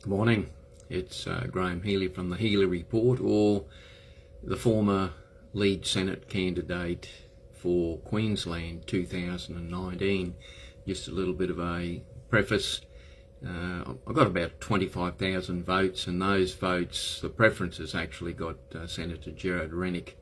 Good morning. It's Graham Healy from the Healy Report, or the former lead Senate candidate for Queensland 2019. Just a little bit of a preface. I got about 25,000 votes, and those votes, the preferences actually got Senator Gerard Rennick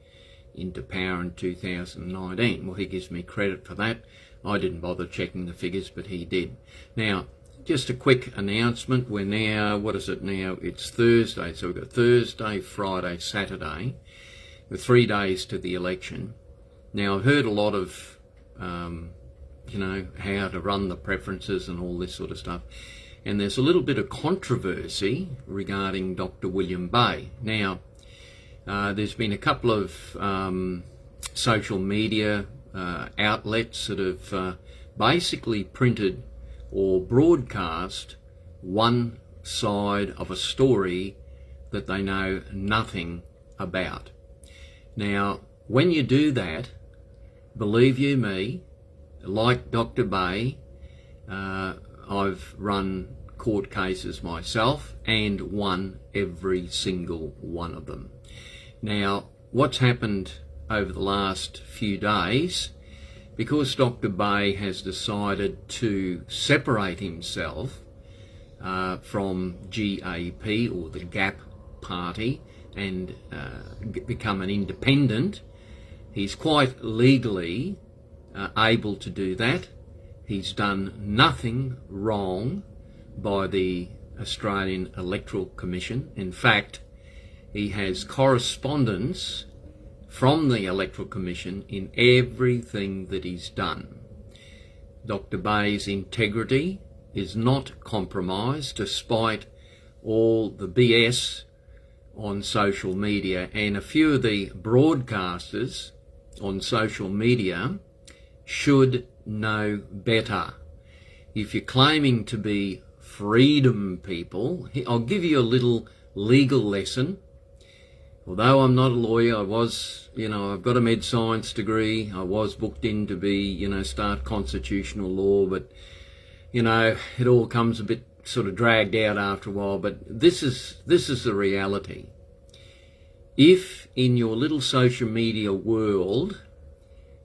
into power in 2019. Well, he gives me credit for that. I didn't bother checking the figures, but he did. Now, just a quick announcement. We're now, what is it now? It's Thursday. So we've got Thursday, Friday, Saturday, with 3 days to the election. Now, I've heard a lot of, how to run the preferences and all this sort of stuff. And there's a little bit of controversy regarding Dr. William Bay. Now, there's been a couple of social media outlets that have basically printed or broadcast one side of a story that they know nothing about. Now, when you do that, believe you me, like Dr. Bay, I've run court cases myself and won every single one of them. Now, what's happened over the last few days, because Dr. Bay has decided to separate himself from GAP, or the GAP party, and become an independent, he's quite legally able to do that. He's done nothing wrong by the Australian Electoral Commission. In fact, he has correspondence from the Electoral Commission in everything that he's done. Dr. Bay's integrity is not compromised despite all the BS on social media, and a few of the broadcasters on social media should know better. If you're claiming to be freedom people, I'll give you a little legal lesson. Although I'm not a lawyer, I've got a med science degree. I was booked in to be, start constitutional law, but, it all comes a bit sort of dragged out after a while. But this is the reality. If in your little social media world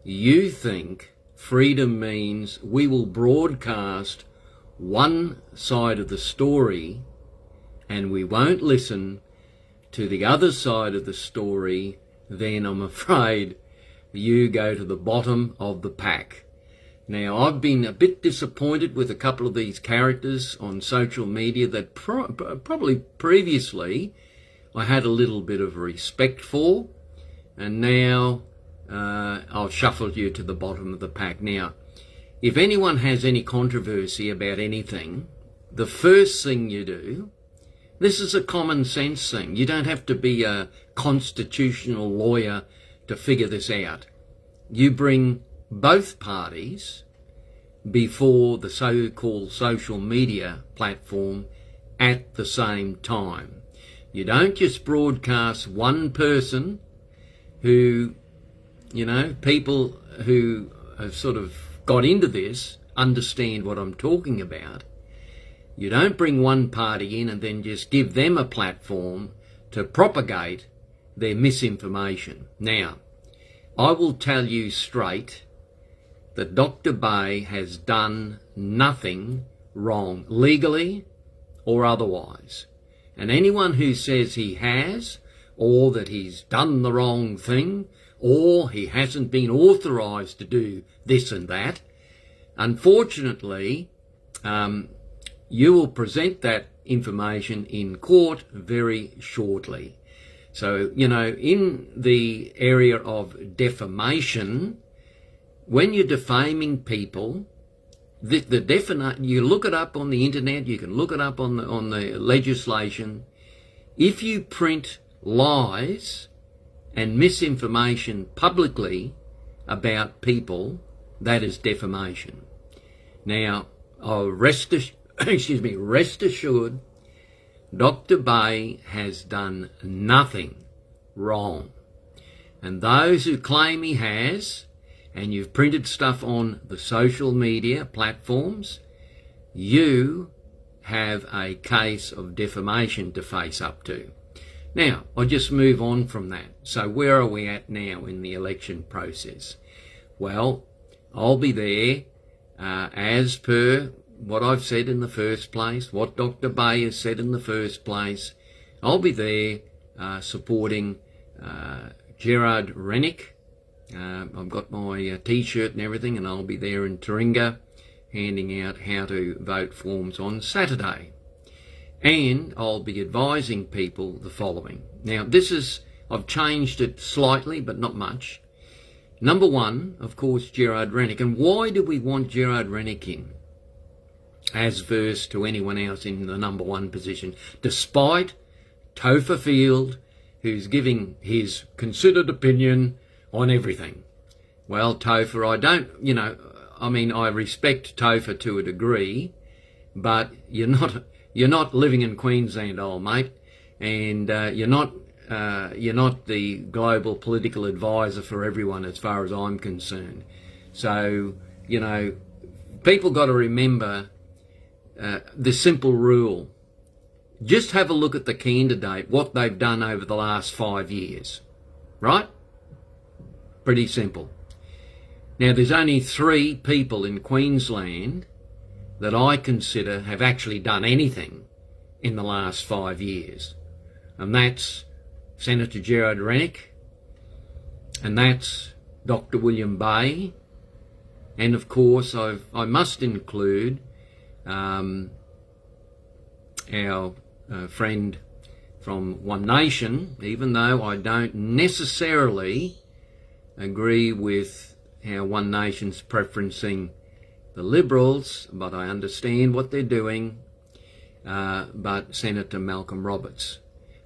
you think freedom means we will broadcast one side of the story and we won't listen to the other side of the story, then I'm afraid you go to the bottom of the pack. Now, I've been a bit disappointed with a couple of these characters on social media that probably previously I had a little bit of respect for, and now I'll shuffle you to the bottom of the pack. Now, if anyone has any controversy about anything, the first thing you do, this is a common sense thing. You don't have to be a constitutional lawyer to figure this out. You bring both parties before the so-called social media platform at the same time. You don't just broadcast one person who, people who have sort of got into this understand what I'm talking about. You don't bring one party in and then just give them a platform to propagate their misinformation. Now, I will tell you straight that Dr. Bay has done nothing wrong, legally or otherwise. And anyone who says he has, or that he's done the wrong thing, or he hasn't been authorised to do this and that, unfortunately, you will present that information in court very shortly. So, in the area of defamation, when you're defaming people, you look it up on the internet, you can look it up on the legislation. If you print lies and misinformation publicly about people, that is defamation. Now, rest assured, Dr. Bay has done nothing wrong. And those who claim he has, and you've printed stuff on the social media platforms, you have a case of defamation to face up to. Now, I'll just move on from that. So where are we at now in the election process? Well, I'll be there as per what I've said in the first place, what Dr. Bay has said in the first place. I'll be there supporting Gerard Rennick. I've got my T-shirt and everything, and I'll be there in Taringa handing out how to vote forms on Saturday. And I'll be advising people the following. Now, I've changed it slightly, but not much. Number one, of course, Gerard Rennick. And why do we want Gerard Rennick in as verse to anyone else in the number one position, despite Topher Field, who's giving his considered opinion on everything? Well, Topher, I respect Topher to a degree, but you're not living in Queensland, old mate, and you're not the global political advisor for everyone as far as I'm concerned. So, people got to remember the simple rule. Just have a look at the candidate, what they've done over the last 5 years, right? Pretty simple. Now, there's only 3 people in Queensland that I consider have actually done anything in the last 5 years. And that's Senator Gerard Rennick, and that's Dr. William Bay, and of course I must include our friend from One Nation, even though I don't necessarily agree with how One Nation's preferencing the Liberals, but I understand what they're doing, but Senator Malcolm Roberts.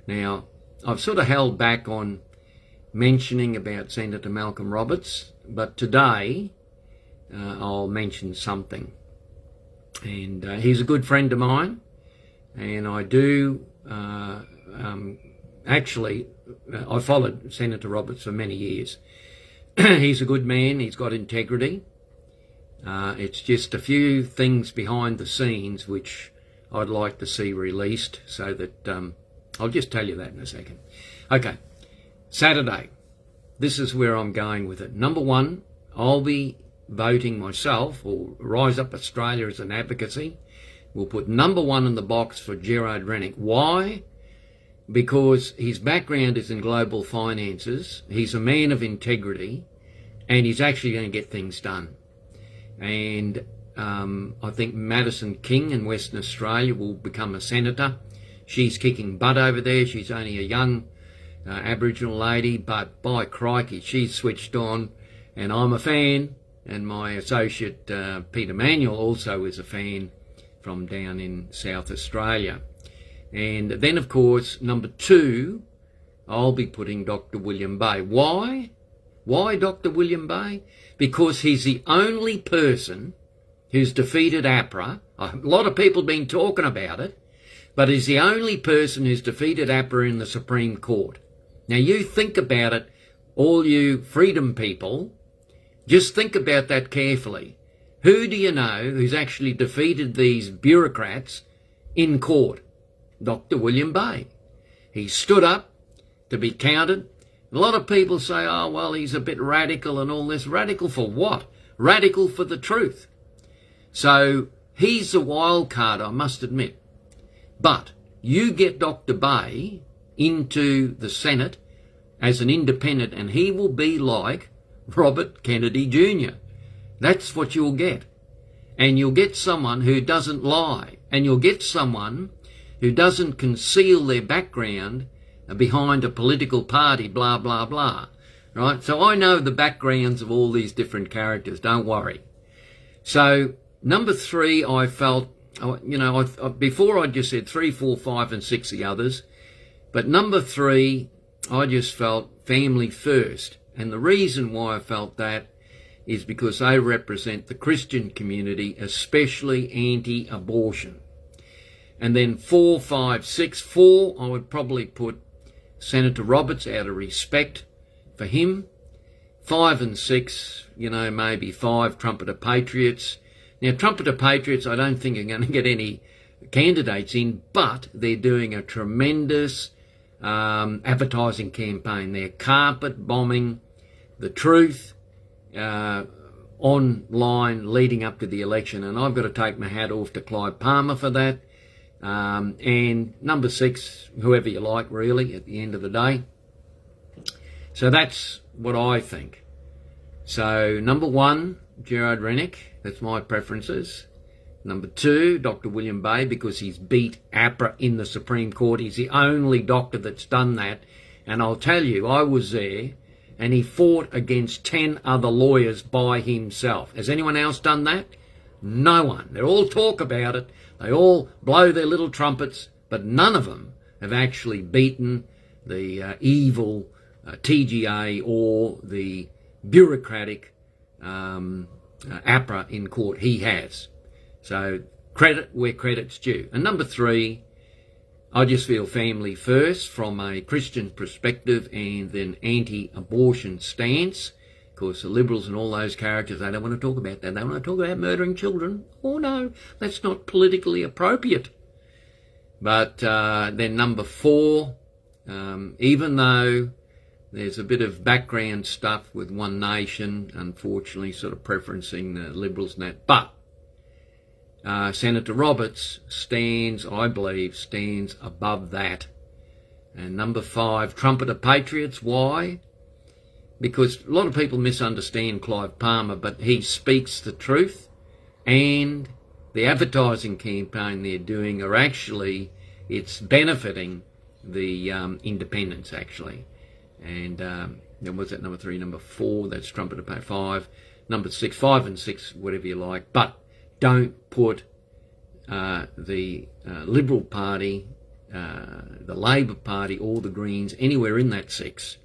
Now, I've sort of held back on mentioning about Senator Malcolm Roberts, but today I'll mention something. And he's a good friend of mine, and I do I followed Senator Roberts for many years. He's a good man, he's got integrity. It's just a few things behind the scenes which I'd like to see released, so that I'll just tell you that in a second. Okay, Saturday. This is where I'm going with it. Number one, I'll be voting myself, or Rise Up Australia as an advocacy. We'll put number one in the box for Gerard Rennick. Why? Because his background is in global finances. He's a man of integrity, and he's actually going to get things done. And I think Madison King in Western Australia will become a senator. She's kicking butt over there. She's only a young Aboriginal lady, but by crikey, she's switched on, and I'm a fan, and my associate Peter Manuel also is a fan from down in South Australia. And then, of course, number two, I'll be putting Dr. William Bay. Why? Why Dr. William Bay? Because he's the only person who's defeated APRA. A lot of people have been talking about it, but he's the only person who's defeated APRA in the Supreme Court. Now, you think about it, all you freedom people, just think about that carefully. Who do you know who's actually defeated these bureaucrats in court? Dr. William Bay. He stood up to be counted. A lot of people say, oh, well, he's a bit radical and all this. Radical for what? Radical for the truth. So he's the wild card, I must admit. But you get Dr. Bay into the Senate as an independent, and he will be like Robert Kennedy Jr. That's what you'll get. And you'll get someone who doesn't lie. And you'll get someone who doesn't conceal their background behind a political party, blah, blah, blah. Right? So I know the backgrounds of all these different characters, don't worry. So number three, I felt, before I just said 3, 4, 5 and 6 the others, but number three, I just felt family first. And the reason why I felt that is because they represent the Christian community, especially anti-abortion. And then 4, 5, 6, 4, I would probably put Senator Roberts out of respect for him. 5 and 6, maybe 5 Trumpeter Patriots. Now, Trumpeter Patriots, I don't think are going to get any candidates in, but they're doing a tremendous advertising campaign. They're carpet bombing the truth online leading up to the election, and I've got to take my hat off to Clive Palmer for that. And number 6, whoever you like, really, at the end of the day. So that's what I think. So number 1, Gerard Rennick, that's my preferences. Number 2, Dr. William Bay, because he's beat APRA in the Supreme Court. He's the only doctor that's done that. And I'll tell you, I was there, and he fought against 10 other lawyers by himself. Has anyone else done that? No one. They all talk about it. They all blow their little trumpets, but none of them have actually beaten the evil TGA or the bureaucratic APRA in court. He has. So credit where credit's due. And number 3, I just feel family first from a Christian perspective and an anti-abortion stance. Of course, the Liberals and all those characters, they don't want to talk about that. They want to talk about murdering children. Oh no, that's not politically appropriate. But then number 4, even though there's a bit of background stuff with One Nation, unfortunately, sort of preferencing the Liberals and that, but Senator Roberts I believe, stands above that. And number 5, Trumpeter Patriots. Why? Because a lot of people misunderstand Clive Palmer, but he speaks the truth, and the advertising campaign they're doing are actually, it's benefiting the independents, actually. And then was that number 3? Number 4, that's Trumpeter Patriots. 5, number 6, 5 and 6, whatever you like. But don't put the Liberal Party, the Labor Party, or the Greens anywhere in that 6.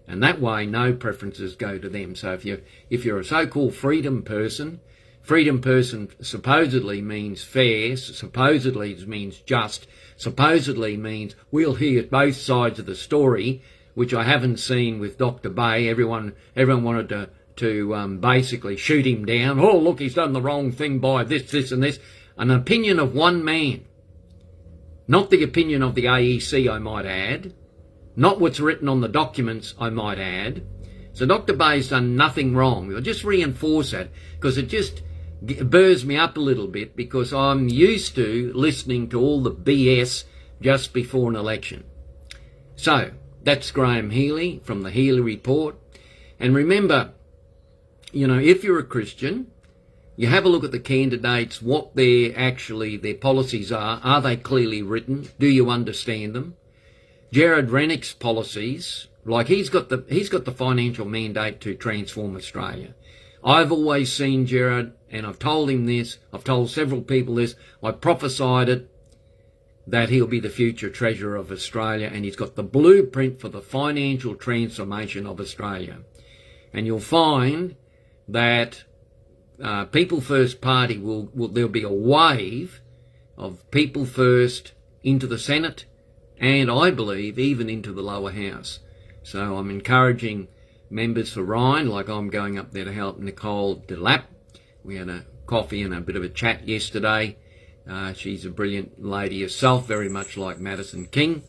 And that way, no preferences go to them. So if you're a so-called freedom person supposedly means fair, supposedly means just, supposedly means we'll hear both sides of the story, which I haven't seen with Dr. Bay. Everyone wanted to basically shoot him down. Oh, look, he's done the wrong thing by this and this. An opinion of one man, not the opinion of the AEC, I might add. Not what's written on the documents, I might add. So Dr. Bay's done nothing wrong. I'll just reinforce that, because it just burrs me up a little bit, because I'm used to listening to all the BS just before an election. So that's Graham Healy from the Healy Report. And remember, you know, if you're a Christian, you have a look at the candidates, what their policies are. Are they clearly written? Do you understand them? Gerard Rennick's policies, like he's got the financial mandate to transform Australia. I've always seen Gerard, and I've told him this, I've told several people this, I prophesied it, that he'll be the future treasurer of Australia, and he's got the blueprint for the financial transformation of Australia. And you'll find that People First Party there'll be a wave of People First into the Senate, and I believe even into the lower house. So I'm encouraging members for Ryan, like I'm going up there to help Nicole DeLapp. We had a coffee and a bit of a chat yesterday. She's a brilliant lady herself, very much like Madison King,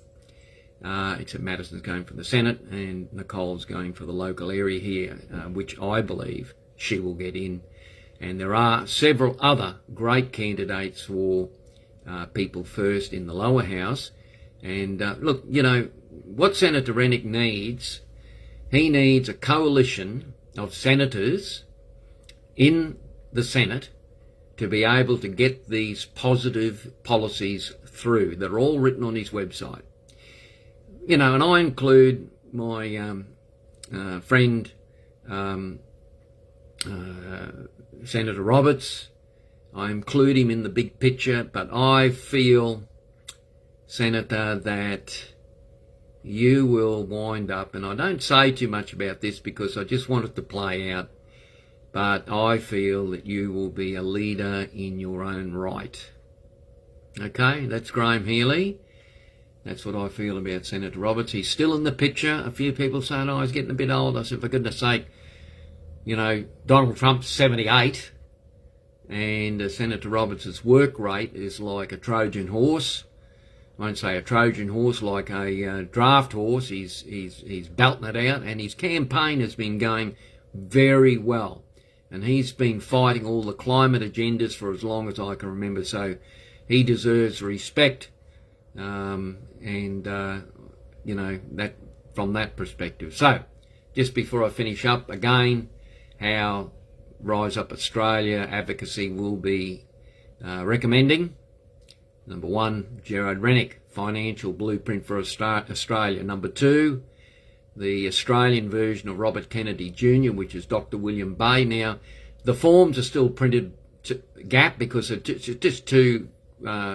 except Madison's going for the Senate and Nicole's going for the local area here, which I believe she will get in. And there are several other great candidates for People First in the lower house. And look, you know, what Senator Rennick needs, he needs a coalition of senators in the Senate to be able to get these positive policies through. They're all written on his website. You know, and I include my friend Senator Roberts. I include him in the big picture, but I feel, Senator, that you will wind up, and I don't say too much about this because I just want it to play out, but I feel that you will be a leader in your own right. Okay, that's Graham Healy. That's what I feel about Senator Roberts. He's still in the picture. A few people saying, oh, he's getting a bit old. I said, for goodness sake, you know, Donald Trump's 78. and Senator Roberts' work rate is like a Trojan horse. I won't say a Trojan horse, like a draft horse. He's belting it out, and his campaign has been going very well. And he's been fighting all the climate agendas for as long as I can remember, so he deserves respect. You know, that from that perspective. So, just before I finish up, again, how Rise Up Australia advocacy will be recommending. Number 1, Gerard Rennick, Financial Blueprint for Australia. Number 2, the Australian version of Robert Kennedy Jr., which is Dr. William Bay. Now, the forms are still printed to gap because it's just too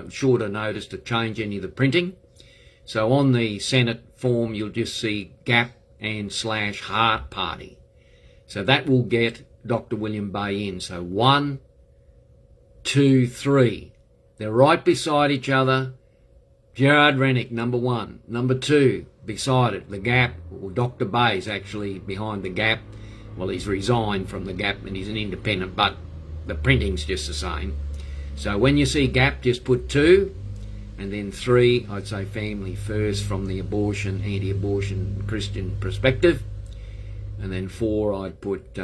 short a notice to change any of the printing. So on the Senate form, you'll just see gap and / Heart Party. So that will get Dr. William Bay in. So 1, 2, 3. They're right beside each other. Gerard Rennick, number 1. Number 2, beside it, the Gap, or Dr. Bay's actually behind the Gap. Well, he's resigned from the Gap and he's an independent, but the printing's just the same. So when you see Gap, just put 2, and then 3, I'd say Family First from the abortion, anti-abortion Christian perspective. And then 4, I'd put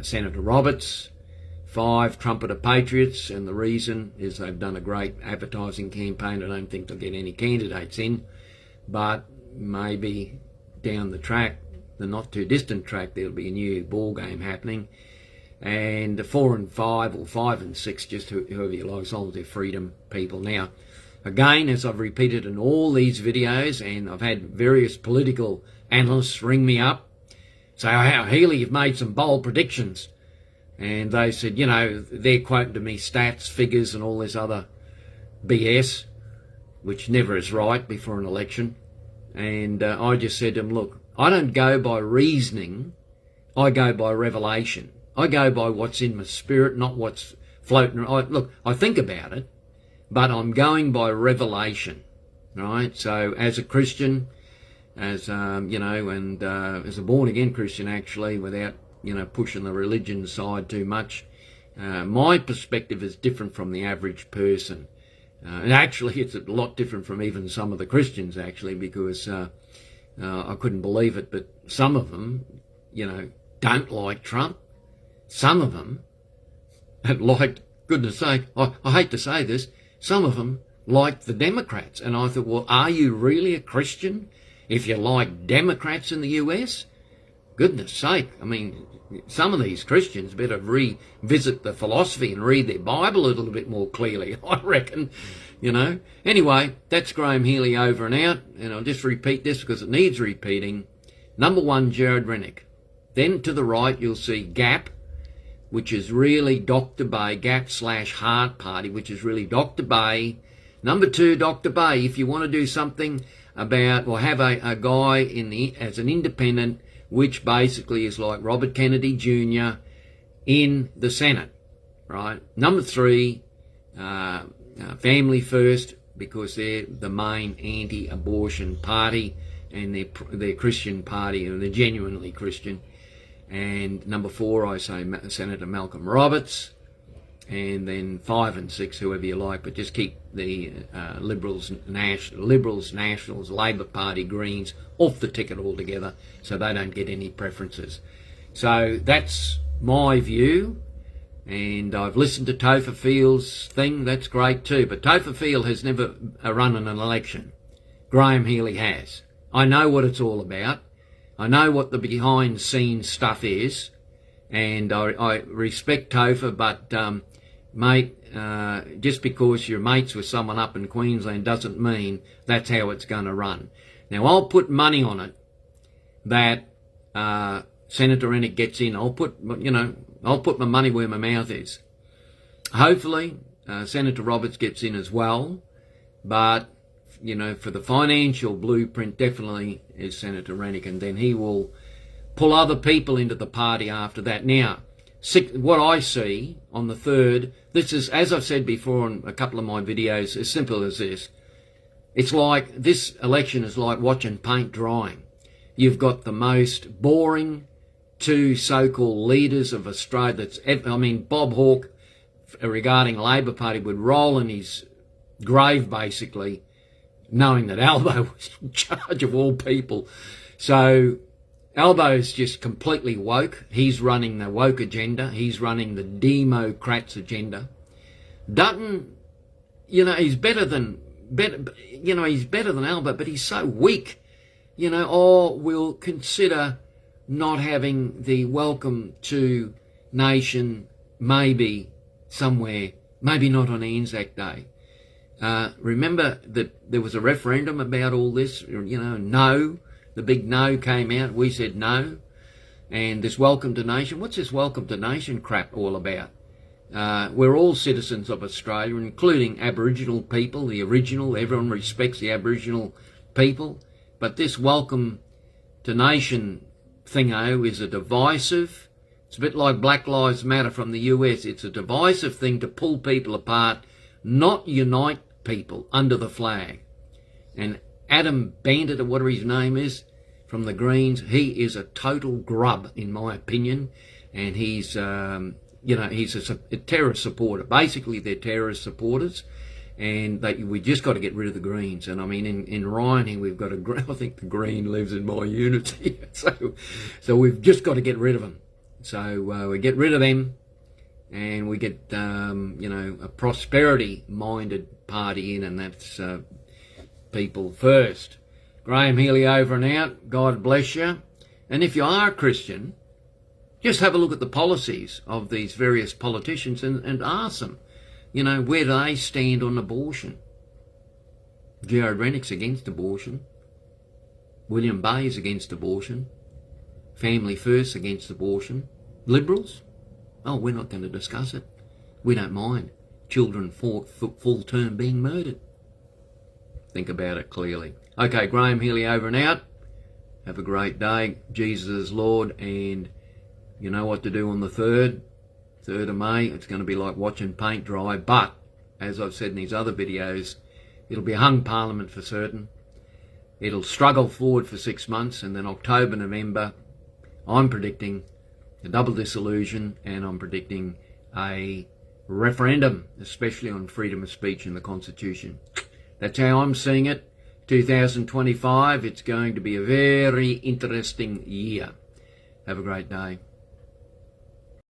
Senator Roberts. 5, Trumpeter Patriots, and the reason is they've done a great advertising campaign. I don't think they'll get any candidates in, but maybe down the track, the not too distant track, there'll be a new ball game happening. And 4 and 5, or 5 and 6, just whoever you like, as long as they're freedom people. Now, again, as I've repeated in all these videos, and I've had various political analysts ring me up, say, "Oh, Healy, you've made some bold predictions." And they said, you know, they're quoting to me stats, figures, and all this other BS, which never is right before an election. And I just said to them, look, I don't go by reasoning, I go by revelation. I go by what's in my spirit, not what's floating. Look, I think about it, but I'm going by revelation, right? So as a Christian, as, you know, and as a born-again Christian, actually, without, you know, pushing the religion side too much, my perspective is different from the average person. And actually, it's a lot different from even some of the Christians, actually, because I couldn't believe it, but some of them, you know, don't like Trump. Some of them, like, goodness sake, I hate to say this, some of them like the Democrats. And I thought, well, are you really a Christian if you like Democrats in the US? Goodness sake, I mean, some of these Christians better revisit the philosophy and read their Bible a little bit more clearly, I reckon, you know. Anyway, that's Graham Healy over and out, and I'll just repeat this because it needs repeating. Number 1, Gerard Rennick. Then to the right, you'll see Gap, which is really Dr. Bay, Gap / Heart Party, which is really Dr. Bay. Number 2, Dr. Bay, if you want to do something about, or have a guy as an independent, which basically is like Robert Kennedy Jr. in the Senate, right? Number 3, Family First, because they're the main anti-abortion party, and they're Christian party, and they're genuinely Christian. And number 4, I say Senator Malcolm Roberts, and then 5 and 6, whoever you like, but just keep the Liberals, Nationals, Labor Party, Greens off the ticket altogether, so they don't get any preferences. So that's my view, and I've listened to Topher Field's thing. That's great too, but Topher Field has never run in an election. Graham Healy has. I know what it's all about. I know what the behind-the-scenes stuff is, and I respect Topher, but mate, just because you're mates with someone up in Queensland doesn't mean that's how it's going to run. Now, I'll put money on it that Senator Rennick gets in. I'll put my money where my mouth is. Hopefully, Senator Roberts gets in as well, but, you know, for the financial blueprint, definitely is Senator Rennick, and then he will pull other people into the party after that. Now, what I see on the 3rd, this is, as I've said before in a couple of my videos, as simple as this. It's like, this election is like watching paint drying. You've got the most boring, two so-called leaders of Australia. Bob Hawke, regarding Labor Party, would roll in his grave, basically, knowing that Albo was in charge of all people. So Albo's just completely woke. He's running the woke agenda. He's running the Democrats agenda. Dutton, he's better than Albo, but he's so weak, or we'll consider not having the welcome to nation maybe somewhere, maybe not on Anzac Day. Remember that there was a referendum about all this, no, the big no came out, we said no, and this welcome to nation, what's this welcome to nation crap all about? We're all citizens of Australia, including Aboriginal people, the original, everyone respects the Aboriginal people, but this welcome to nation thingo is a divisive, it's a bit like Black Lives Matter from the US, it's a divisive thing to pull people apart, not unite people under the flag. And Adam Bandit, or whatever his name is, from the Greens, he is a total grub, in my opinion, and he's he's a terrorist supporter. Basically, they're terrorist supporters, and we just got to get rid of the Greens. And I mean, in Ryan here, we've got I think the Green lives in my unity, so we've just got to get rid of them. So we get rid of them, and we get a prosperity-minded party in, and that's people first. Graham Healy over and out. God bless you. And if you are a Christian, just have a look at the policies of these various politicians and ask them, where do they stand on abortion? Gerard Rennick's against abortion. William Bay's against abortion. Family First against abortion. Liberals? Oh, we're not going to discuss it. We don't mind children full term being murdered. Think about it clearly. Okay, Graham Healy over and out. Have a great day. Jesus is Lord, and you know what to do on the 3rd of May. It's going to be like watching paint dry, but as I've said in these other videos, it'll be a hung parliament for certain. It'll struggle forward for 6 months, and then October, November, I'm predicting a double dissolution, and I'm predicting a referendum, especially on freedom of speech in the Constitution. That's how I'm seeing it. 2025, it's going to be a very interesting year. Have a great day.